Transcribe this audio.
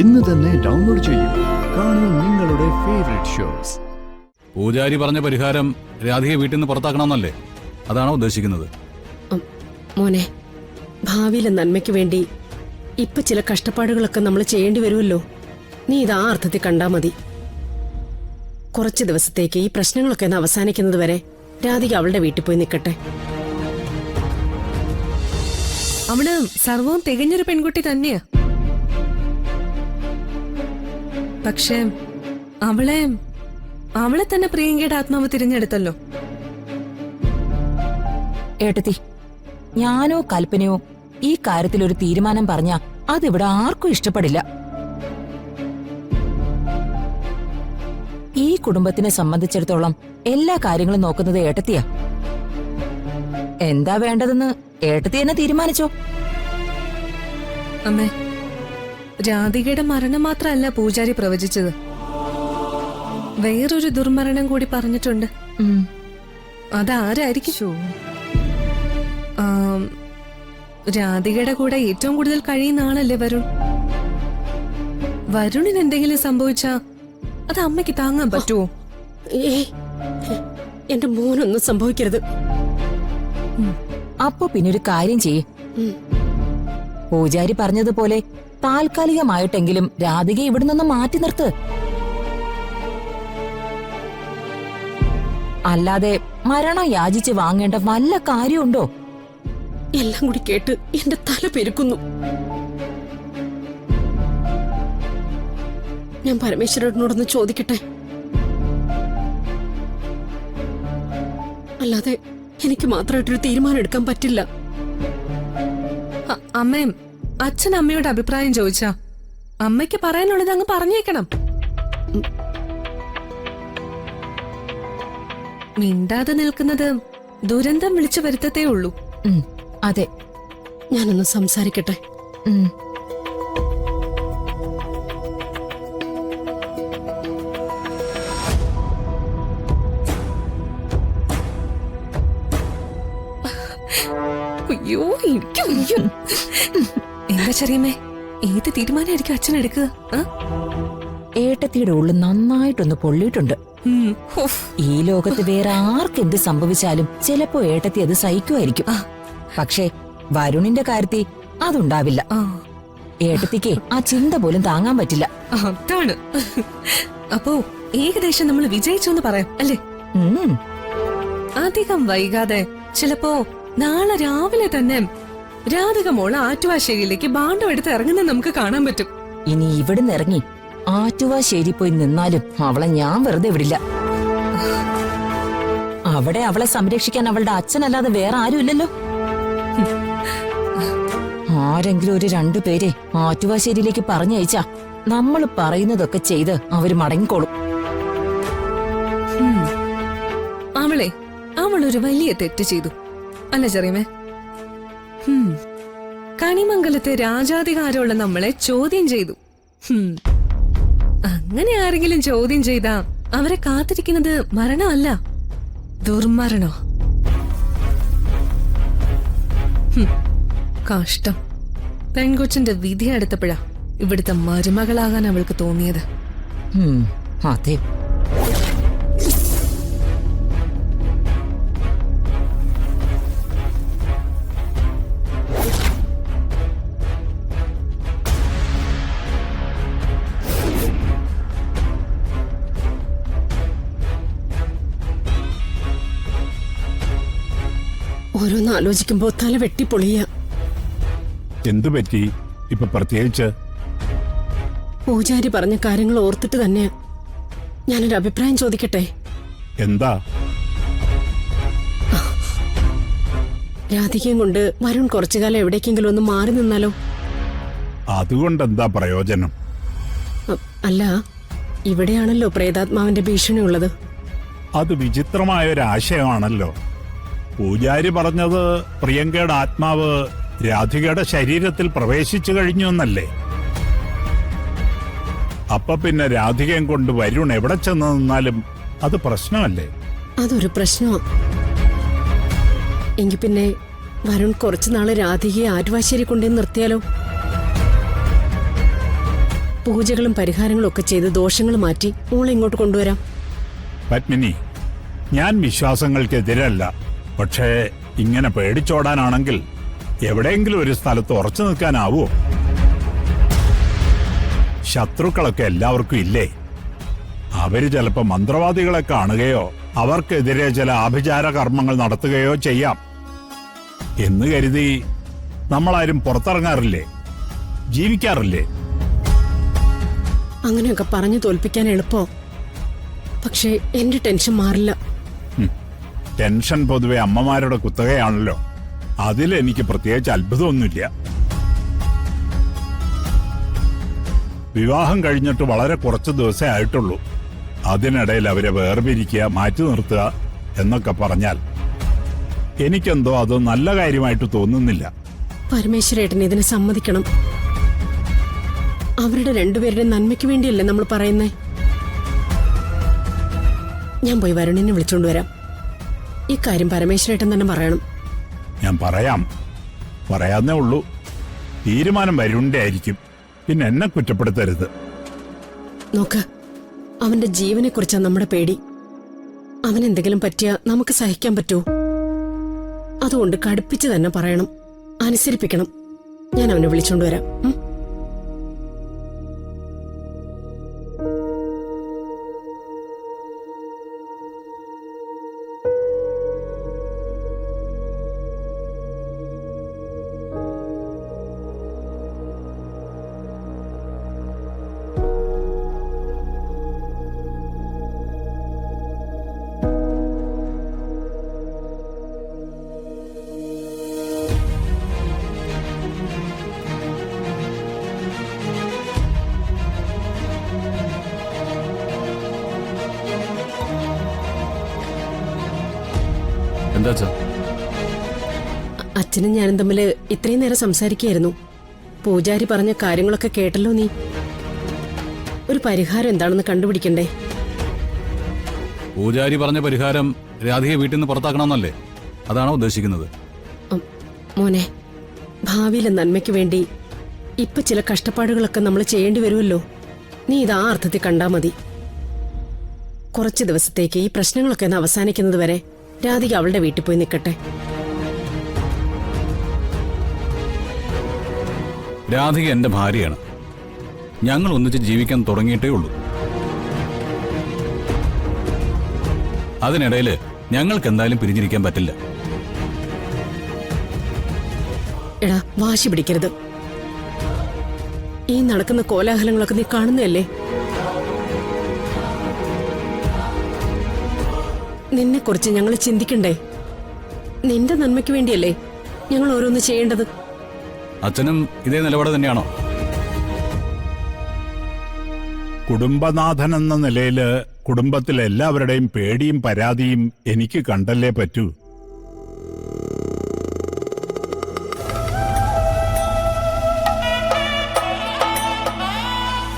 ഇന്ന് തന്നെ ഡൗൺലോഡ് ചെയ്യൂ. കാണൂ നിങ്ങളുടെ ഫേവറേറ്റ് ഷോസ്. പൂജാരി പറഞ്ഞ പരിഹാരം രാധികയെ വീട്ടിൽ നിന്ന് പുറത്താക്കണമെന്നല്ലേ? അതാണോ ഉദ്ദേശിക്കുന്നത്? മോനെ, ഭാവിയിലെ നന്മയ്ക്ക് വേണ്ടി ഇപ്പൊ ചില കഷ്ടപ്പാടുകളൊക്കെ നമ്മൾ ചെയ്യേണ്ടി വരുമല്ലോ. നീ ഇത് ആ അർത്ഥത്തിൽ കണ്ടാ മതി. കുറച്ച് ദിവസത്തേക്ക് ഈ പ്രശ്നങ്ങളൊക്കെ ഒന്ന് അവസാനിക്കുന്നത് വരെ രാധിക അവളുടെ വീട്ടിൽ പോയി നിൽക്കട്ടെ. അവള് സർവവും തികഞ്ഞൊരു പെൺകുട്ടി തന്നെയാ. പക്ഷേ അവളെ തന്നെ പ്രിയങ്കയുടെ ആത്മാവ് തിരഞ്ഞെടുത്തല്ലോ. ഏട്ടത്തി, ഞാനോ കൽപ്പനയോ ഈ കാര്യത്തിൽ ഒരു തീരുമാനം പറഞ്ഞാ അതിവിടെ ആർക്കും ഇഷ്ടപ്പെടില്ല. ഈ കുടുംബത്തിനെ സംബന്ധിച്ചിടത്തോളം എല്ലാ കാര്യങ്ങളും നോക്കുന്നത് ഏട്ടത്തിയാ. എന്താ വേണ്ടതെന്ന് ഏട്ടത്തി തന്നെ തീരുമാനിച്ചോ. അമ്മേ, രാധികയുടെ മരണം മാത്രമല്ല പൂജാരി പ്രവചിച്ചത്, വേറൊരു ദുർമരണം കൂടി പറഞ്ഞിട്ടുണ്ട്. അതാരായിരിക്കും? രാധികയുടെ കൂടെ ഏറ്റവും കൂടുതൽ കഴിയുന്ന ആളല്ലേ വരുൺ. വരുണിന് എന്തെങ്കിലും സംഭവിച്ചാ അത് അമ്മയ്ക്ക് താങ്ങാൻ പറ്റുമോ? എന്റെ മോനൊന്നും സംഭവിക്കരുത്. അപ്പൊ പിന്നൊരു കാര്യം ചെയ്യേ, പൂജാരി പറഞ്ഞതുപോലെ താൽക്കാലികമായിട്ടെങ്കിലും രാധികയെ ഇവിടെ നിന്ന് മാറ്റി നിർത്ത്. അല്ലാതെ മരണം യാചിച്ച് വാങ്ങേണ്ട വല്ല കാര്യമുണ്ടോ? എല്ലാം കൂടി കേട്ട് എന്റെ തല പെരുക്കുന്നു. ഞാൻ പരമേശ്വരനോടൊന്ന് ചോദിക്കട്ടെ. അല്ലാതെ എനിക്ക് മാത്രമായിട്ടൊരു തീരുമാനം എടുക്കാൻ പറ്റില്ല. അമ്മയും അച്ഛൻ അമ്മയോട് അഭിപ്രായം ചോദിച്ചാ അമ്മയ്ക്ക് പറയാനുള്ളത് അങ്ങ് പറഞ്ഞേക്കണം. മിണ്ടാതെ നിൽക്കുന്നത് ദുരന്തം വിളിച്ചു വരുത്തത്തേ ഉള്ളൂ. അതെ, ഞാനൊന്ന് സംസാരിക്കട്ടെ. അയ്യോ, എനിക്ക് വയ്യ. എന്താ ചെറിയമ്മേ, ഏത് തീരുമാനമായിരിക്കും അച്ഛൻ എടുക്കുക? ഏട്ടത്തിയുടെ ഉള്ളു നന്നായിട്ടൊന്ന് പൊള്ളിയിട്ടുണ്ട്. ഈ ലോകത്ത് വേറെ ആർക്കെന്ത് സംഭവിച്ചാലും ചിലപ്പോ ഏട്ടത്തി അത് സഹിക്കുമായിരിക്കും. പക്ഷേ വരുണിന്റെ കാര്യത്തിൽ അതുണ്ടാവില്ല. ഏട്ടത്തിക്ക് ആ ചിന്ത പോലും താങ്ങാൻ പറ്റില്ല. അതാണ്. അപ്പോ ഏകദേശം നമ്മൾ വിജയിച്ചെന്ന് പറയാം അല്ലേ? അധികം വൈകാതെ ചിലപ്പോ നാളെ രാവിലെ തന്നെ രാധിക മോള് ആറ്റുവാശ്ശേരിയിലേക്ക് ബാണ്ടം എടുത്ത് ഇറങ്ങുന്നത് നമുക്ക് കാണാൻ പറ്റും. ഇനി ഇവിടുന്ന് ഇറങ്ങി ആറ്റുവാശ്ശേരി പോയി നിന്നാലും അവളെ ഞാൻ വെറുതെ വിടില്ല. അവിടെ അവളെ സംരക്ഷിക്കാൻ അവളുടെ അച്ഛനല്ലാതെ വേറെ ആരുമില്ലല്ലോ. ആരെങ്കിലും ഒരു 2 പേരെ ആറ്റുവാശ്ശേരിയിലേക്ക് പറഞ്ഞയച്ചാ നമ്മൾ പറയുന്നതൊക്കെ ചെയ്ത് അവര് മടങ്ങിക്കോളും. അവളൊരു വലിയ തെറ്റ് ചെയ്തു അല്ല ചെറിയമേ? കണിമംഗലത്തെ രാജാധികാരമുള്ള നമ്മളെ ചോദ്യം ചെയ്തു. അങ്ങനെ ആരെങ്കിലും ചോദ്യം ചെയ്താ അവരെ കാത്തിരിക്കുന്നത് മരണമല്ല, ദുർമരണോ. കഷ്ടം. പെൺകൊച്ചിന്റെ വിധി അടുത്തപ്പോഴാ ഇവിടുത്തെ മരുമകളാകാൻ അവൾക്ക് തോന്നിയത്. അതെ, ഓരോന്ന് ആലോചിക്കുമ്പോ തല വെട്ടിപ്പൊളിയ. എന്തു പറ്റി ഇപ്പൊ പ്രത്യേകിച്ച്? പൂജാരി പറഞ്ഞ കാര്യങ്ങൾ ഓർത്തിട്ട് തന്നെ ഞാനൊരു അഭിപ്രായം ചോദിക്കട്ടെ? എന്താ? രാധികയും കൊണ്ട് വരുൺ കുറച്ചുകാലം എവിടേക്കെങ്കിലും ഒന്ന് മാറി നിന്നാലോ? അതുകൊണ്ടെന്താ പ്രയോജനം? അല്ല, ഇവിടെയാണല്ലോ പ്രേതാത്മാവിന്റെ ഭീഷണി ഉള്ളത്. അത് വിചിത്രമായ ഒരു ആശയമാണല്ലോ. പൂജാരി പറഞ്ഞത് പ്രിയങ്കയുടെ ആത്മാവ് രാധികയുടെ ശരീരത്തിൽ പ്രവേശിച്ചു കഴിഞ്ഞു എന്നല്ലേ? അപ്പൊ പിന്നെ രാധികയും കൊണ്ട് വരുൺ എവിടെ ചെന്ന് നിന്നാലും അത് പ്രശ്നമല്ലേ? അതൊരു പ്രശ്നമാ. എങ്കിൽ പിന്നെ വരുൺ കുറച്ചുനാള് രാധികയെ ആറ്റുവാശ്ശേരി കൊണ്ടേ നിർത്തിയാലോ? പൂജകളും പരിഹാരങ്ങളും ഒക്കെ ചെയ്ത് ദോഷങ്ങൾ മാറ്റി മോളെ ഇങ്ങോട്ട് കൊണ്ടുവരാം. പത്മിനി, ഞാൻ വിശ്വാസങ്ങൾക്കെതിരല്ല. പക്ഷേ ഇങ്ങനെ പേടിച്ചോടാനാണെങ്കിൽ എവിടെയെങ്കിലും ഒരു സ്ഥലത്ത് ഉറച്ചു നിൽക്കാനാവോ? ശത്രുക്കളൊക്കെ എല്ലാവർക്കും ഇല്ലേ? അവര് ചിലപ്പോ മന്ത്രവാദികളെ കാണുകയോ അവർക്കെതിരെ ചില ആഭിചാര കർമ്മങ്ങൾ നടത്തുകയോ ചെയ്യാം എന്ന് കരുതി നമ്മളാരും പുറത്തിറങ്ങാറില്ലേ, ജീവിക്കാറില്ലേ? അങ്ങനെയൊക്കെ പറഞ്ഞു തോൽപ്പിക്കാൻ എളുപ്പോ, പക്ഷേ എന്റെ ടെൻഷൻ മാറില്ല. ടെൻഷൻ പൊതുവെ അമ്മമാരുടെ കുത്തകയാണല്ലോ. അതിലെനിക്ക് പ്രത്യേകിച്ച് അത്ഭുതമൊന്നുമില്ല. വിവാഹം കഴിഞ്ഞിട്ട് വളരെ കുറച്ച് ദിവസമേ ആയിട്ടുള്ളൂ. അതിനിടയിൽ അവരെ വേർപിരിക്കുക, മാറ്റി നിർത്തുക എന്നൊക്കെ പറഞ്ഞാൽ എനിക്കെന്തോ അത് നല്ല കാര്യമായിട്ട് തോന്നുന്നില്ല. പരമേശ്വരേട്ടൻ ഇതിനെ സമ്മതിക്കണം. അവരുടെ രണ്ടുപേരുടെ നന്മയ്ക്ക് വേണ്ടിയല്ലേ നമ്മൾ പറയുന്നേ. ഞാൻ പോയി വരുണിനെ വിളിച്ചോണ്ട് വരാം. ഇക്കാര്യം പരമേശ്വരേട്ടൻ തന്നെ പറയണം. ഞാൻ പറയാന്നേ ഉള്ളൂ. തീരുമാനം വരുണിന്റെ ആയിരിക്കും. പിന്നെ എന്നെ കുറ്റപ്പെടുത്തരുത്. നോക്ക്, അവന്റെ ജീവനെ കുറിച്ചാ നമ്മുടെ പേടി. അവനെന്തെങ്കിലും പറ്റിയാ നമുക്ക് സഹിക്കാൻ പറ്റുമോ? അതുകൊണ്ട് കടുപ്പിച്ച് തന്നെ പറയണം, അനുസരിപ്പിക്കണം. ഞാൻ അവനെ വിളിച്ചോണ്ട് വരാം. എന്താ അച്ഛനും ഞാനും തമ്മില് ഇത്രയും നേരം സംസാരിക്കുകയായിരുന്നു. പൂജാരി പറഞ്ഞ കാര്യങ്ങളൊക്കെ കേട്ടല്ലോ നീ. ഒരു പരിഹാരം എന്താണെന്ന് കണ്ടുപിടിക്കണ്ടേ? പൂജാരി പറഞ്ഞ പരിഹാരം രാധികയെ വീട്ടിൽ നിന്ന് പുറത്താക്കണമെന്നല്ലേ? അതാണോ ഉദ്ദേശിക്കുന്നത്? മോനെ, ഭാവിയിലെ നന്മയ്ക്ക് വേണ്ടി ഇപ്പൊ ചില കഷ്ടപ്പാടുകളൊക്കെ നമ്മൾ ചെയ്യേണ്ടി വരുമല്ലോ. നീ ഇത് ആ അർത്ഥത്തിൽ കണ്ടാ മതി. കുറച്ച് ദിവസത്തേക്ക് ഈ പ്രശ്നങ്ങളൊക്കെ ഒന്ന് അവസാനിക്കുന്നത് വരെ രാധിക അവളുടെ വീട്ടിൽ പോയി നിൽക്കട്ടെ. രാധിക എന്റെ ഭാര്യയാണ്. ഞങ്ങൾ ഒന്നിച്ച് ജീവിക്കാൻ തുടങ്ങിയിട്ടേ ഉള്ളൂ. അതിനിടയിൽ ഞങ്ങൾക്ക് എന്തായാലും പിരിഞ്ഞിരിക്കാൻ പറ്റില്ല. എടാ, വാശി പിടിക്കരുത്. ഈ നടക്കുന്ന കോലാഹലങ്ങളൊക്കെ നീ കാണുന്നതല്ലേ? നിന്നെക്കുറിച്ച് ഞങ്ങൾ ചിന്തിക്കണ്ടേ? നിന്റെ നന്മയ്ക്ക് വേണ്ടിയല്ലേ ഞങ്ങൾ ഓരോന്ന് ചെയ്യേണ്ടത്? അച്ഛനും ഇതേ നിലപാട് തന്നെയാണോ? കുടുംബനാഥൻ എന്ന നിലയില് കുടുംബത്തിലെ എല്ലാവരുടെയും പേടിയും പരാതിയും എനിക്ക് കണ്ടല്ലേ പറ്റൂ.